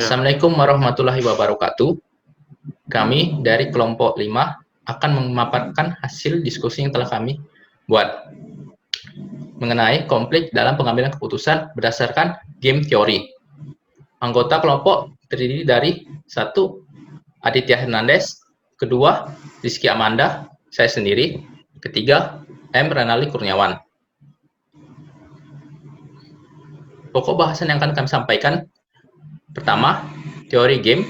Ya. Assalamualaikum warahmatullahi wabarakatuh. Kami dari kelompok 5 akan memaparkan hasil diskusi yang telah kami buat mengenai konflik dalam pengambilan keputusan berdasarkan game teori. Anggota kelompok terdiri dari 1. Aditya Hernandez, kedua Rizky Amanda, saya sendiri, ketiga M. Ranali Kurniawan. Pokok bahasan yang akan kami sampaikan: pertama, teori game;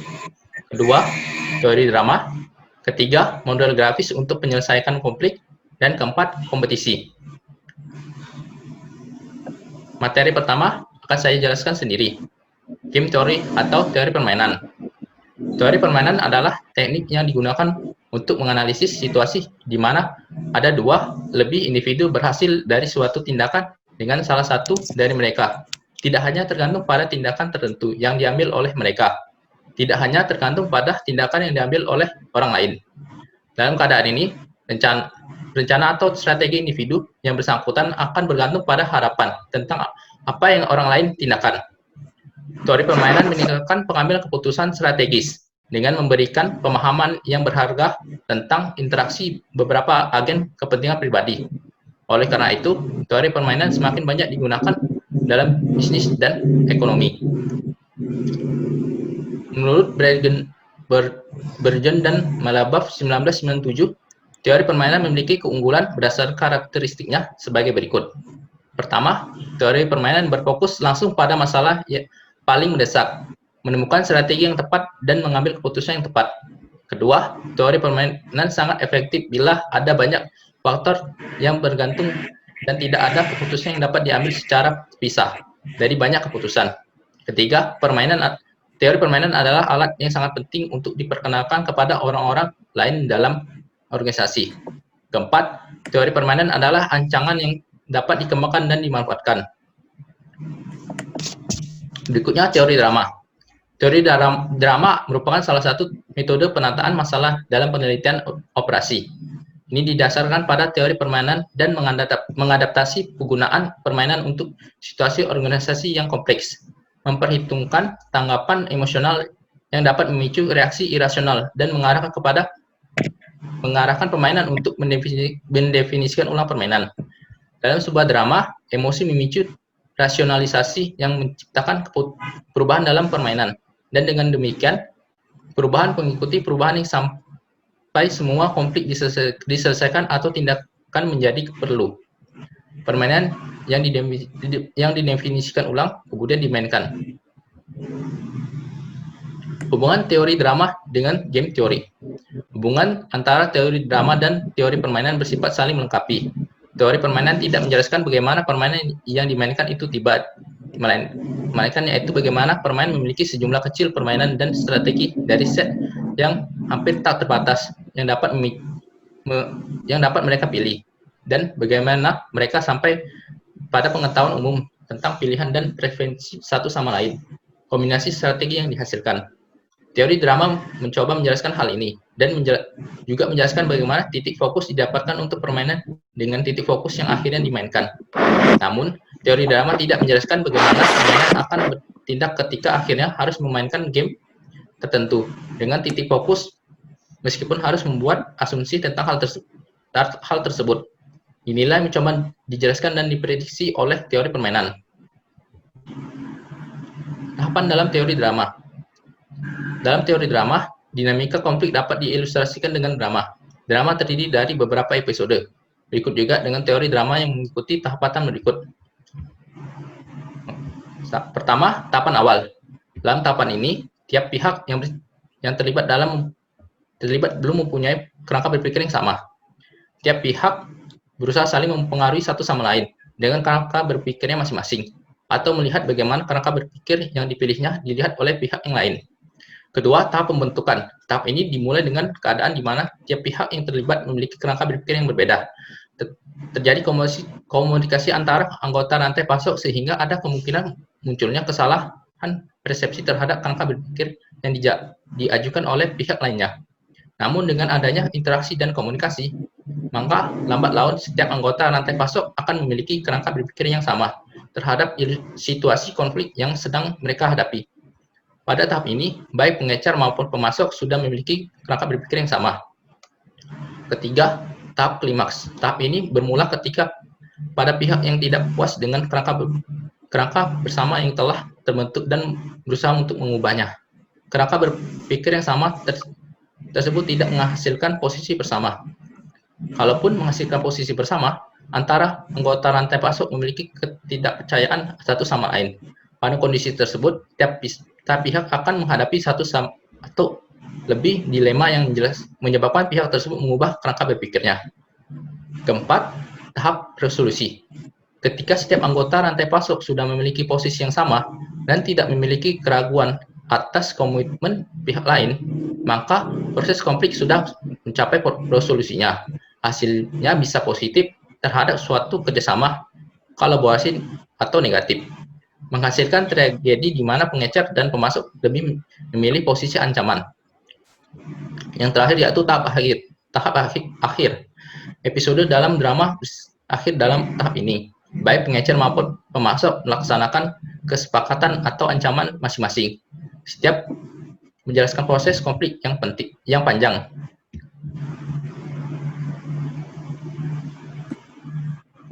kedua, teori drama; ketiga, model grafis untuk menyelesaikan konflik; dan keempat, kompetisi. Materi pertama akan saya jelaskan sendiri. Game teori atau teori permainan. Teori permainan adalah teknik yang digunakan untuk menganalisis situasi di mana ada dua lebih individu berhasil dari suatu tindakan dengan salah satu dari mereka. Tidak hanya tergantung pada tindakan tertentu yang diambil oleh mereka. Tidak hanya tergantung pada tindakan yang diambil oleh orang lain. Dalam keadaan ini, rencana atau strategi individu yang bersangkutan akan bergantung pada harapan tentang apa yang orang lain tindakan. Teori permainan meningkatkan pengambilan keputusan strategis dengan memberikan pemahaman yang berharga tentang interaksi beberapa agen kepentingan pribadi. Oleh karena itu, teori permainan semakin banyak digunakan dalam bisnis dan ekonomi. Menurut Bergen dan Malabaf 1997, teori permainan memiliki keunggulan berdasarkan karakteristiknya sebagai berikut. Pertama, teori permainan berfokus langsung pada masalah yang paling mendesak, menemukan strategi yang tepat dan mengambil keputusan yang tepat. Kedua, teori permainan sangat efektif bila ada banyak faktor yang bergantung dan tidak ada keputusan yang dapat diambil secara pisah dari banyak keputusan. Ketiga, teori permainan adalah alat yang sangat penting untuk diperkenalkan kepada orang-orang lain dalam organisasi. Keempat, teori permainan adalah ancaman yang dapat dikembangkan dan dimanfaatkan. Berikutnya, teori drama. Teori drama merupakan salah satu metode penataan masalah dalam penelitian operasi. Ini didasarkan pada teori permainan dan mengadaptasi penggunaan permainan untuk situasi organisasi yang kompleks, memperhitungkan tanggapan emosional yang dapat memicu reaksi irasional dan mengarahkan permainan untuk mendefinisikan ulang permainan. Dalam sebuah drama, emosi memicu rasionalisasi yang menciptakan perubahan dalam permainan, dan dengan demikian perubahan mengikuti perubahan yang sampai semua konflik diselesaikan atau tindakan menjadi perlu. Permainan yang didefinisikan ulang kemudian dimainkan. Hubungan teori drama dengan game teori. Hubungan antara teori drama dan teori permainan bersifat saling melengkapi. Teori permainan tidak menjelaskan bagaimana permainan yang dimainkan itu melainkan yaitu bagaimana permain memiliki sejumlah kecil permainan dan strategi dari set yang hampir tak terbatas yang dapat mereka pilih, dan bagaimana mereka sampai pada pengetahuan umum tentang pilihan dan preferensi satu sama lain, kombinasi strategi yang dihasilkan. Teori drama mencoba menjelaskan hal ini dan juga menjelaskan bagaimana titik fokus didapatkan untuk permainan dengan titik fokus yang akhirnya dimainkan. Namun, teori drama tidak menjelaskan bagaimana permainan akan bertindak ketika akhirnya harus memainkan game tertentu dengan titik fokus, meskipun harus membuat asumsi tentang hal tersebut. Inilah yang mencoba dijelaskan dan diprediksi oleh teori permainan. Tahapan dalam teori drama. Dalam teori drama, dinamika konflik dapat diilustrasikan dengan drama. Drama terdiri dari beberapa episode. Berikut juga dengan teori drama yang mengikuti tahapan berikut. Pertama, tahapan awal. Dalam tahapan ini, tiap pihak yang terlibat belum mempunyai kerangka berpikir yang sama. Tiap pihak berusaha saling mempengaruhi satu sama lain dengan kerangka berpikirnya masing-masing, atau melihat bagaimana kerangka berpikir yang dipilihnya dilihat oleh pihak yang lain. Kedua, tahap pembentukan. Tahap ini dimulai dengan keadaan di mana tiap pihak yang terlibat memiliki kerangka berpikir yang berbeda. Terjadi komunikasi antara anggota rantai pasok sehingga ada kemungkinan munculnya kesalahan persepsi terhadap kerangka berpikir yang diajukan oleh pihak lainnya. Namun dengan adanya interaksi dan komunikasi, maka lambat laun setiap anggota rantai pasok akan memiliki kerangka berpikir yang sama terhadap situasi konflik yang sedang mereka hadapi. Pada tahap ini, baik pengecer maupun pemasok sudah memiliki kerangka berpikir yang sama. Ketiga, tahap klimaks. Tahap ini bermula ketika pada pihak yang tidak puas dengan kerangka bersama yang telah terbentuk dan berusaha untuk mengubahnya. Kerangka berpikir yang sama tersebut tidak menghasilkan posisi bersama. Kalaupun menghasilkan posisi bersama, antara anggota rantai pasok memiliki ketidakpercayaan satu sama lain. Pada kondisi tersebut, tiap pihak akan menghadapi satu atau lebih dilema yang menyebabkan pihak tersebut mengubah kerangka berpikirnya. Keempat, tahap resolusi. Ketika setiap anggota rantai pasok sudah memiliki posisi yang sama dan tidak memiliki keraguan atas komitmen pihak lain, maka proses konflik sudah mencapai resolusinya. Hasilnya bisa positif terhadap suatu kerjasama, kolaborasi, atau negatif. Menghasilkan tragedi di mana pengecer dan pemasok lebih memilih posisi ancaman. Yang terakhir yaitu tahap akhir. Episode dalam drama akhir dalam tahap ini. Baik pengecer maupun pemasok melaksanakan kesepakatan atau ancaman masing-masing. Setiap menjelaskan proses konflik yang panjang.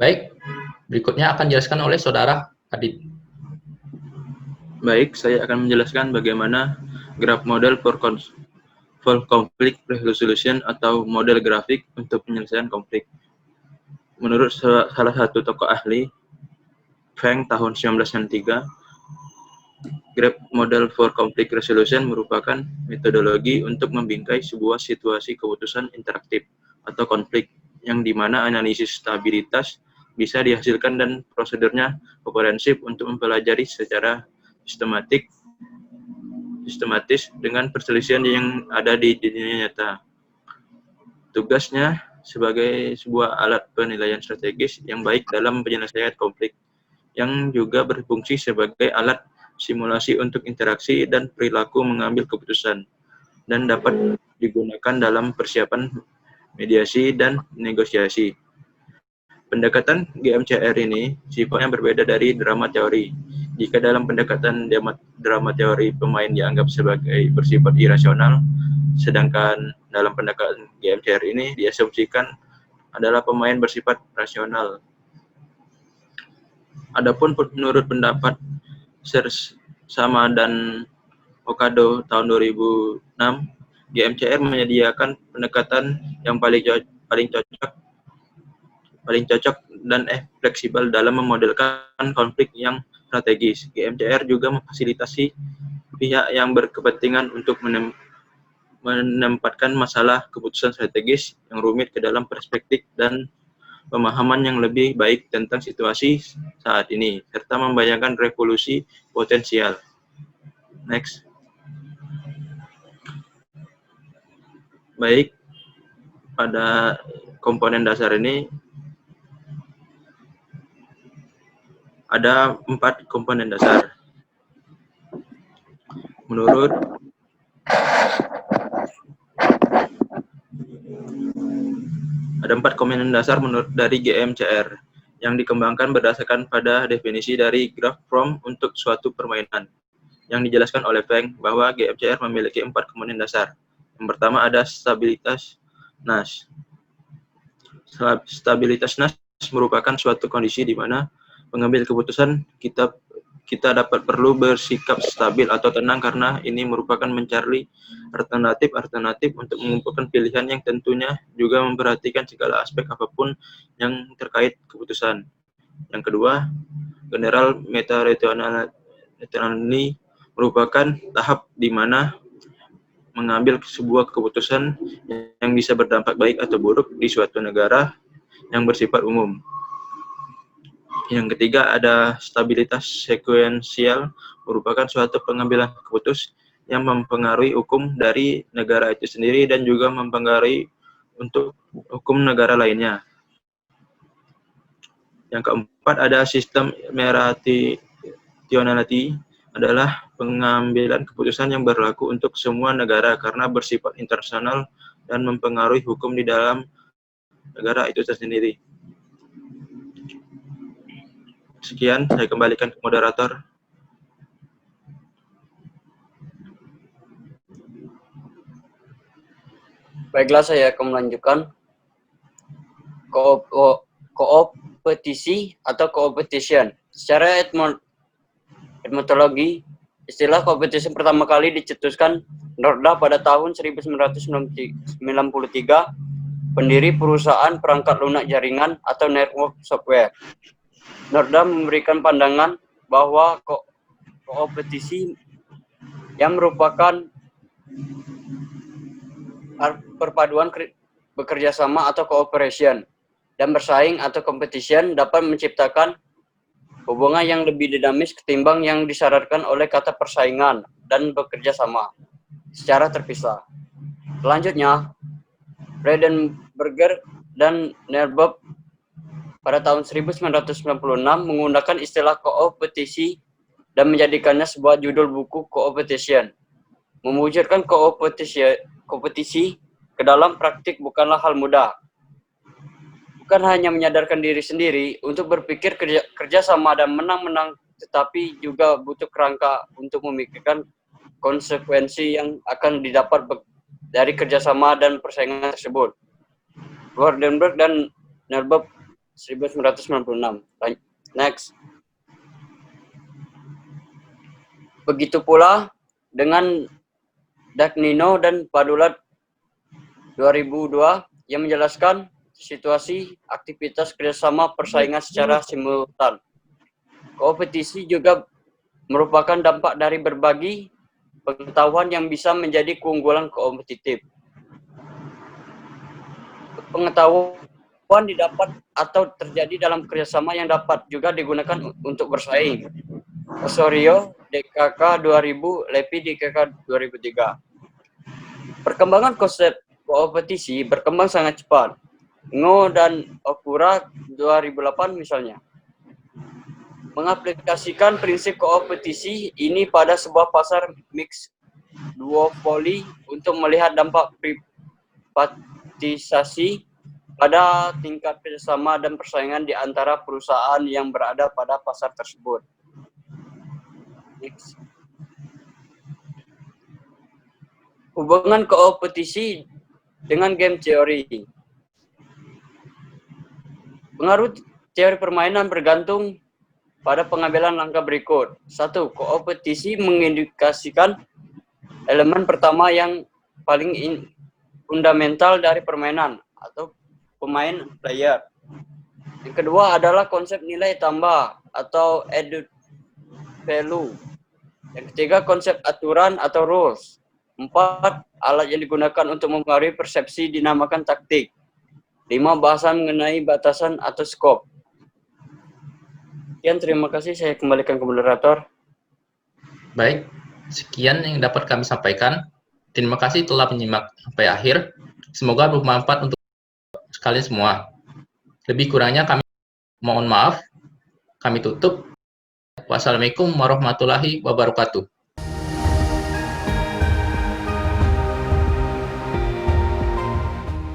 Baik, berikutnya akan dijelaskan oleh Saudara Adit. Baik, saya akan menjelaskan bagaimana graph model for conflict resolution atau model grafik untuk penyelesaian konflik. Menurut salah satu tokoh ahli, Feng tahun 1993, graph model for conflict resolution merupakan metodologi untuk membingkai sebuah situasi keputusan interaktif atau konflik yang dimana analisis stabilitas bisa dihasilkan dan prosedurnya komprehensif untuk mempelajari secara sistematis dengan perselisihan yang ada di dunia nyata. Tugasnya sebagai sebuah alat penilaian strategis yang baik dalam penyelesaian konflik, yang juga berfungsi sebagai alat simulasi untuk interaksi dan perilaku mengambil keputusan, dan dapat digunakan dalam persiapan mediasi dan negosiasi. Pendekatan GMCR ini sifatnya berbeda dari drama teori. Jika dalam pendekatan drama teori pemain dianggap sebagai bersifat irasional, sedangkan dalam pendekatan GMCR ini diasumsikan adalah pemain bersifat rasional. Adapun menurut pendapat Sersama dan Okado tahun 2006, GMCR menyediakan pendekatan yang paling cocok dan fleksibel dalam memodelkan konflik yang strategis. GMCR juga memfasilitasi pihak yang berkepentingan untuk menempatkan masalah keputusan strategis yang rumit ke dalam perspektif dan pemahaman yang lebih baik tentang situasi saat ini, serta membayangkan revolusi potensial. Next. Baik, pada komponen dasar ini ada 4 komponen dasar. Ada 4 komponen dasar dari GMCR yang dikembangkan berdasarkan pada definisi dari graph from untuk suatu permainan. Yang dijelaskan oleh Feng bahwa GMCR memiliki 4 komponen dasar. Yang pertama ada stabilitas Nash. Stabilitas Nash merupakan suatu kondisi di mana pengambil keputusan kita dapat perlu bersikap stabil atau tenang karena ini merupakan mencari alternatif untuk mengumpulkan pilihan yang tentunya juga memperhatikan segala aspek apapun yang terkait keputusan. Yang kedua, general meta-rationality merupakan tahap di mana mengambil sebuah keputusan yang bisa berdampak baik atau buruk di suatu negara yang bersifat umum. Yang ketiga ada stabilitas sekuensial, merupakan suatu pengambilan keputusan yang mempengaruhi hukum dari negara itu sendiri dan juga mempengaruhi untuk hukum negara lainnya. Yang keempat ada sistem merationality, adalah pengambilan keputusan yang berlaku untuk semua negara karena bersifat internasional dan mempengaruhi hukum di dalam negara itu sendiri. Sekian, saya kembalikan ke moderator. Baiklah, saya akan melanjutkan. Kompetisi atau competition. Secara etimologi, istilah competition pertama kali dicetuskan Norda pada tahun 1993, pendiri perusahaan perangkat lunak jaringan atau network software. Norda memberikan pandangan bahwa kompetisi yang merupakan perpaduan bekerja sama atau cooperation, dan bersaing atau competition dapat menciptakan hubungan yang lebih dinamis ketimbang yang disyaratkan oleh kata persaingan dan bekerja sama secara terpisah. Selanjutnya, Bradenberger dan Nerbob pada tahun 1996 menggunakan istilah kompetisi dan menjadikannya sebuah judul buku competition. Mewujudkan kompetisi ke dalam praktik bukanlah hal mudah. Bukan hanya menyadarkan diri sendiri untuk berpikir kerja sama dan menang-menang, tetapi juga butuh kerangka untuk memikirkan konsekuensi yang akan didapat dari kerjasama dan persaingan tersebut. Bradenberg dan Nerbob 1996. Next. Begitu pula dengan Dagnino dan Padulat 2002 yang menjelaskan situasi aktivitas kerjasama persaingan secara simultan. Kompetisi juga merupakan dampak dari berbagi pengetahuan yang bisa menjadi keunggulan kompetitif. Pengetahuan didapat atau terjadi dalam kerjasama yang dapat juga digunakan untuk bersaing. Osorio, DKK 2000, Lepi, DKK 2003. Perkembangan konsep kompetisi berkembang sangat cepat. Ngo dan Okura 2008 misalnya mengaplikasikan prinsip kompetisi ini pada sebuah pasar mix duopoly untuk melihat dampak privatisasi pada tingkat kerjasama dan persaingan di antara perusahaan yang berada pada pasar tersebut. Next. Hubungan kompetisi dengan game teori. Pengaruh teori permainan bergantung pada pengambilan langkah berikut. 1. Kompetisi mengindikasikan elemen pertama yang paling fundamental dari permainan atau pemain player. Yang kedua adalah konsep nilai tambah atau added value. Yang ketiga konsep aturan atau rules. 4. Alat yang digunakan untuk mempengaruhi persepsi dinamakan taktik. 5. Bahasan mengenai batasan atau scope. Sekian, terima kasih. Saya kembalikan ke moderator. Baik, sekian yang dapat kami sampaikan. Terima kasih telah menyimak sampai akhir. Semoga bermanfaat untuk kalian semua. Lebih kurangnya kami mohon maaf. Kami tutup. Wassalamualaikum warahmatullahi wabarakatuh.